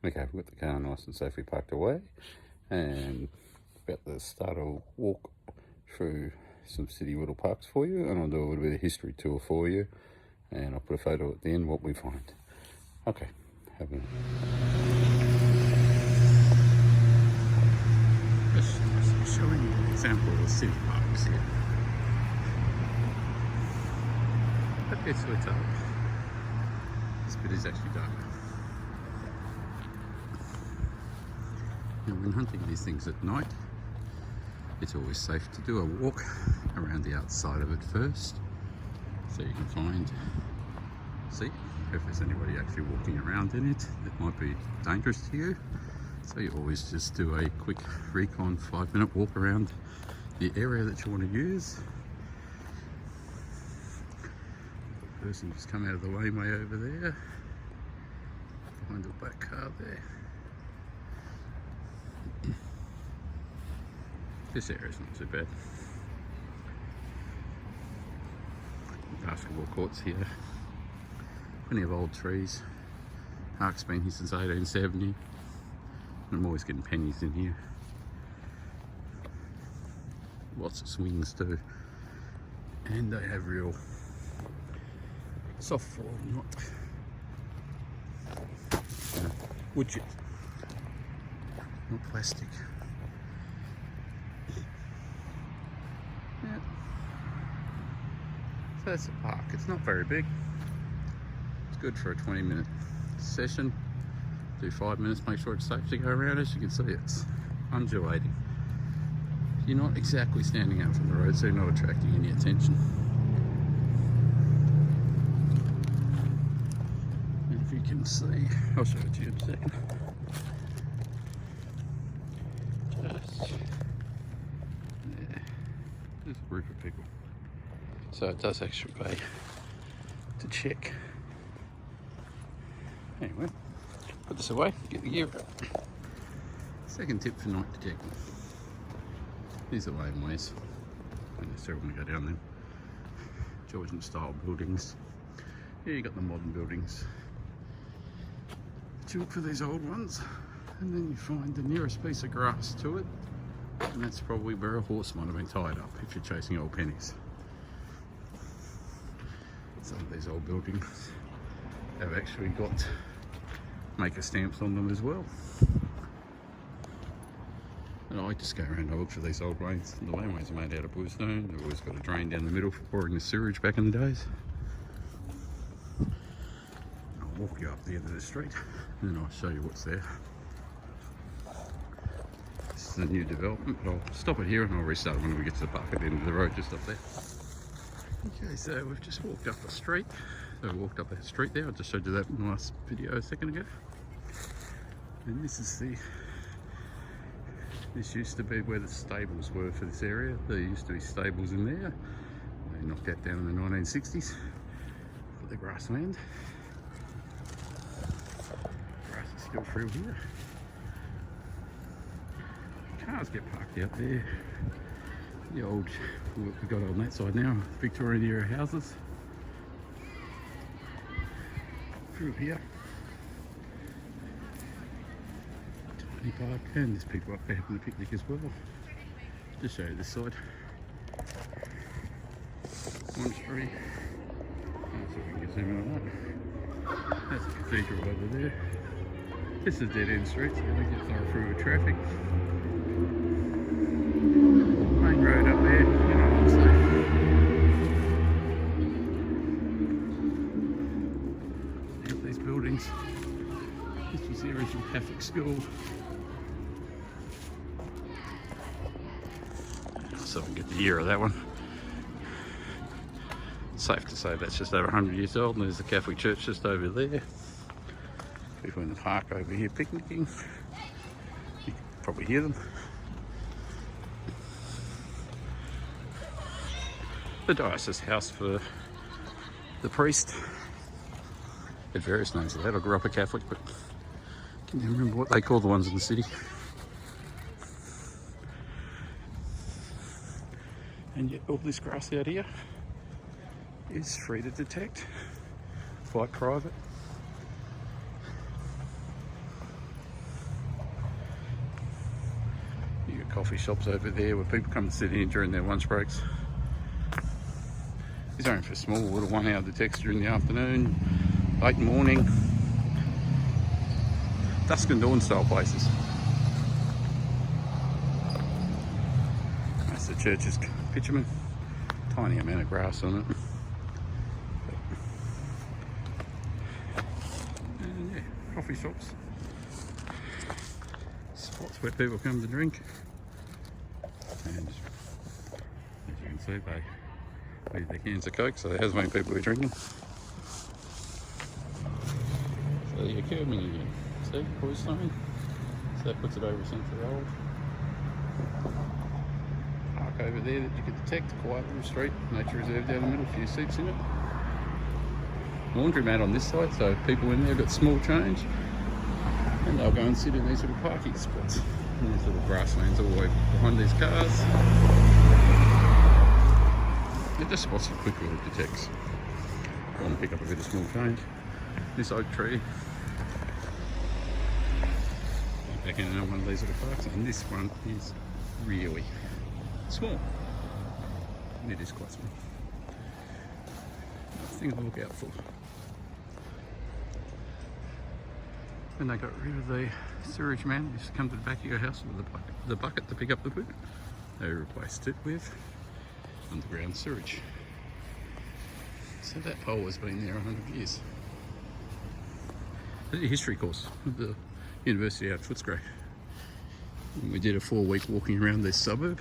Okay, we've got the car nice and safely parked away, and about to start a walk through some city little parks for you, and I'll do a little bit of history tour for you, and I'll put a photo at the end what we find. Okay, just showing you an example of city parks here. But it's lit up. This bit is actually dark. Now, when hunting these things at night, it's always safe to do a walk around the outside of it first, so you can see if there's anybody actually walking around in it that might be dangerous to you. So you always just do a quick recon 5-minute walk around the area that you want to use. The person just come out of the laneway over there, behind the black car there. This area is not too bad. Basketball courts here. Plenty of old trees. Park's been here since 1870. I'm always getting pennies in here. Lots of swings too. And they have real soft floor, not wood chip, not plastic. Yeah. So that's the park. It's not very big. It's good for a 20-minute session. Do 5 minutes, make sure it's safe to go around. As you can see, it's undulating. You're not exactly standing out from the road, so you're not attracting any attention. And if you can see, I'll show it to you in a second. Just there. There's a group of people. So it does actually pay to check. Anyway, put this away, get the gear out. Second tip for night detecting. These are laneways. Don't necessarily want to go down them. Georgian style buildings. Here you got the modern buildings. But you look for these old ones, and then you find the nearest piece of grass to it, and that's probably where a horse might have been tied up if you're chasing old pennies. Some of these old buildings have actually got maker stamps on them as well. And I just go around and look for these old lanes. The laneways are made out of bluestone. They've always got a drain down the middle for pouring the sewage back in the days. I'll walk you up the end of the street and then I'll show you what's there. This is a new development, but I'll stop it here and I'll restart when we get to the park at the end of the road, just up there. Okay, so we've just walked up the street. So we walked up that street there. I just showed you that in the last video a second ago. And this is this used to be where the stables were for this area. There used to be stables in there. They knocked that down in the 1960s for the grassland. Grass is still through here. Cars get parked out there. The old, what we've got on that side now, Victorian era houses. Through here. Tiny park, and there's people up there having a picnic as well. Just show you this side. One tree. Let's see if we can zoom in on that. That's the cathedral over there. This is dead end street, so we get through with traffic. Main road up there, you know what I'm saying. These buildings. This was the original Catholic school. So we can get the year of that one. Safe to say that's just over 100 years old, and there's the Catholic church just over there. People in the park over here picnicking. You can probably hear them. The diocese house for the priest. Had various names of that. I grew up a Catholic, but can you remember what they call the ones in the city? And yet all this grass out here is free to detect, quite private. coffee shops over there where people come and sit in during their lunch breaks. These are for small little 1 hour detects during the afternoon, late morning, dusk and dawn style places. That's the church's bitumen, tiny amount of grass on it. And yeah, coffee shops, spots where people come to drink. And as you can see, they leave their cans of Coke, so there has been people who are drinking. So you're curbing again. See, cruise sign. So that puts it over a centre road. Park over there that you can detect, quiet little street, nature reserve down the middle, a few seats in it. Laundromat on this side, so people in there have got small change. And they'll go and sit in these little parking spots. And there's little grasslands all the way behind these cars. They're just spots for quick little detects. I want to pick up a bit of small change. This oak tree. Back in one of these little parks, and this one is really small. And it is quite small. Thing to look out for. When they got rid of the sewage man, used to come to the back of your house with the bucket to pick up the poop. They replaced it with underground sewage. So that pole has been there 100 years. I did a history course at the university out of Footscray. And we did a 4-week walking around this suburb,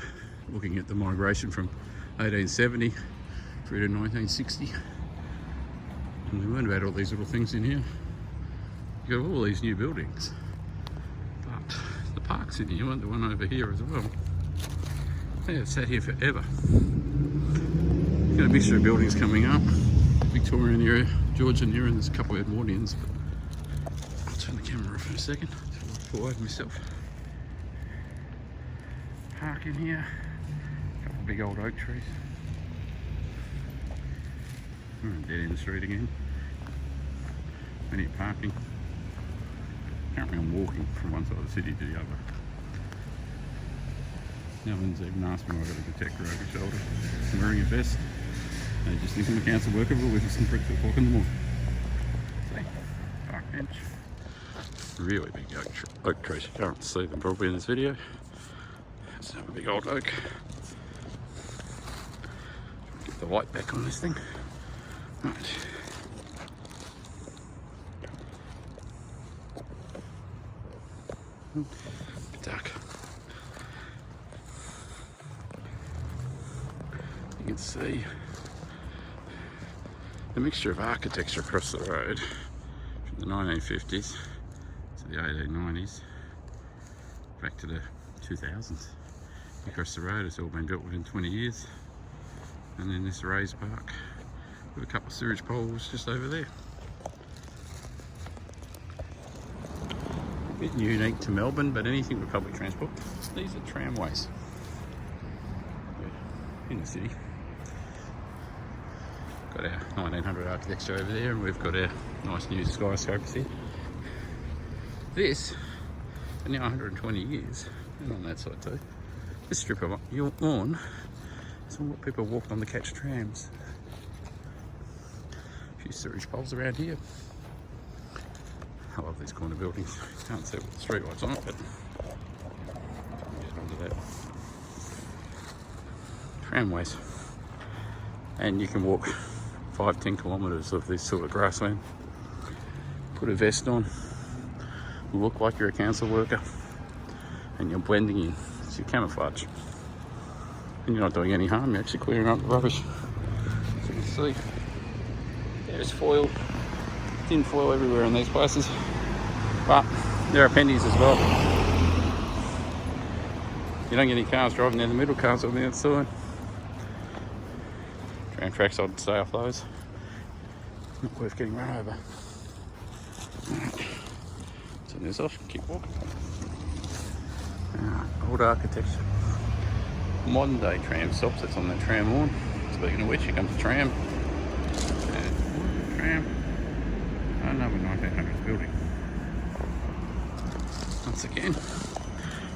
looking at the migration from 1870 through to 1960. And we learned about all these little things in here. You've got all these new buildings, but the parks in here, the one over here as well, they have sat here forever. You've got a mixture of buildings coming up, Victorian era, Georgian era, and there's a couple of Edwardians. But I'll turn the camera off for a second to pull over myself. Park in here, a couple of big old oak trees. Dead end street again. Plenty of parking. Currently I'm walking from one side of the city to the other. No one's even asked me why I've got a detector over my shoulder. I'm wearing a vest. They just think I'm a council worker, but we're just in for 2 o'clock in the morning. See, park bench. Really big oak trees. You can't see them probably in this video. Let's have a big old oak. Get the light back on this thing. Right. Bit dark. You can see the mixture of architecture across the road from the 1950s to the 1890s back to the 2000s. Across the road it's all been built within 20 years, and then this raised park with a couple of sewage poles just over there. A bit unique to Melbourne, but anything with public transport. These are tramways. We're in the city. Got our 1900 architecture over there, and we've got our nice new skyscrapers here. This, and now 120 years, and on that side too. This strip of lawn is all what people walked on to catch trams. A few sewage poles around here. I love these corner buildings. Can't see what the street lights on it, but just onto that. Tramways. And you can walk 5-10 kilometres of this sort of grassland. Put a vest on, look like you're a council worker, and you're blending in. It's your camouflage. And you're not doing any harm, you're actually clearing up the rubbish. As you can see, there's foil, thin foil everywhere in these places. But there are pennies as well. You don't get any cars driving down the middle, cars on the outside. Tram tracks, I'd stay off those. Not worth getting run over. Right. Turn this off and keep walking. Old architecture. Modern day tram stops, that's on that tram lawn. Speaking of which, here comes the tram. And tram. Another 1900s building. Once again,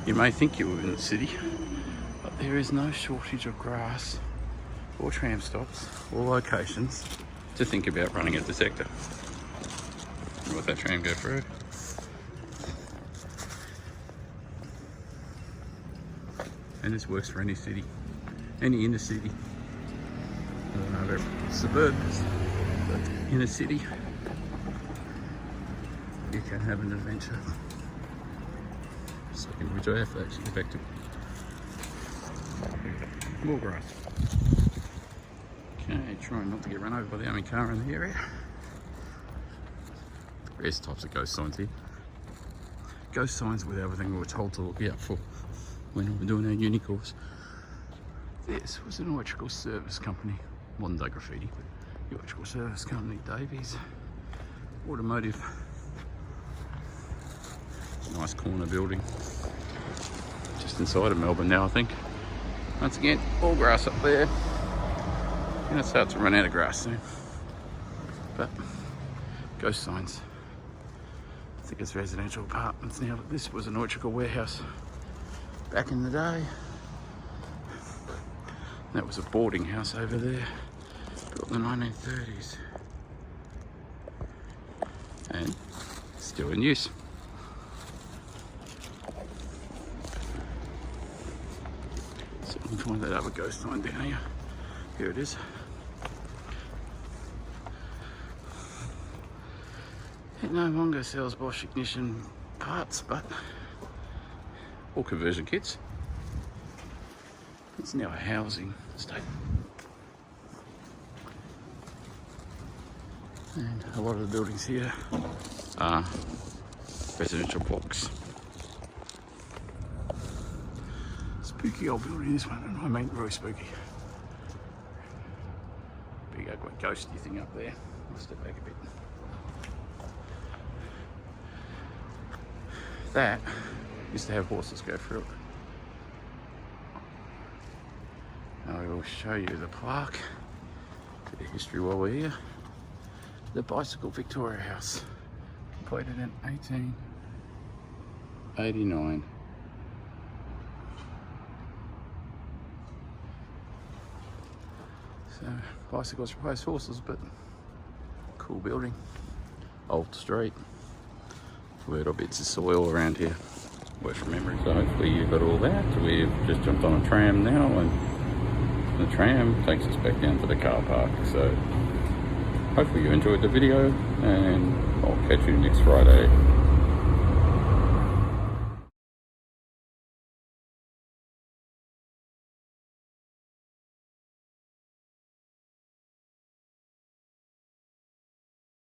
You may think you're in the city, but there is no shortage of grass or tram stops or locations to think about running a detector. Let that tram go through. And this works for any city, any inner city. I don't know about suburbs, but in a city, you can have an adventure. So which I have to actually get back to. More grass. Okay, trying not to get run over by the only car in the area. Various types of ghost signs here. Ghost signs with everything we were told to look out for when we were doing our uni course. This was an electrical service company. Modern day graffiti, but electrical service company, Davies. Automotive. Nice corner building. Just inside of Melbourne now, I think. Once again, all grass up there. Gonna start to run out of grass soon. But ghost signs. I think it's residential apartments now, but this was an electrical warehouse back in the day. That was a boarding house over there, built in the 1930s. And still in use. So we can find that other ghost sign down here. Here it is. It no longer sells Bosch ignition parts, but or conversion kits. It's now a housing estate. And a lot of the buildings here are residential blocks. Spooky old building, this one, and I mean very spooky. Big ugly ghosty thing up there. I'll step back a bit. That used to have horses go through it. I will show you the plaque, bit of history while we're here. The Bicycle Victoria House, completed in 1889. So bicycles replace horses, but cool building, old street, little bits of soil around here, worth remembering. So hopefully you got all that. We've just jumped on a tram now, and the tram takes us back down to the car park. So hopefully you enjoyed the video, and I'll catch you next Friday.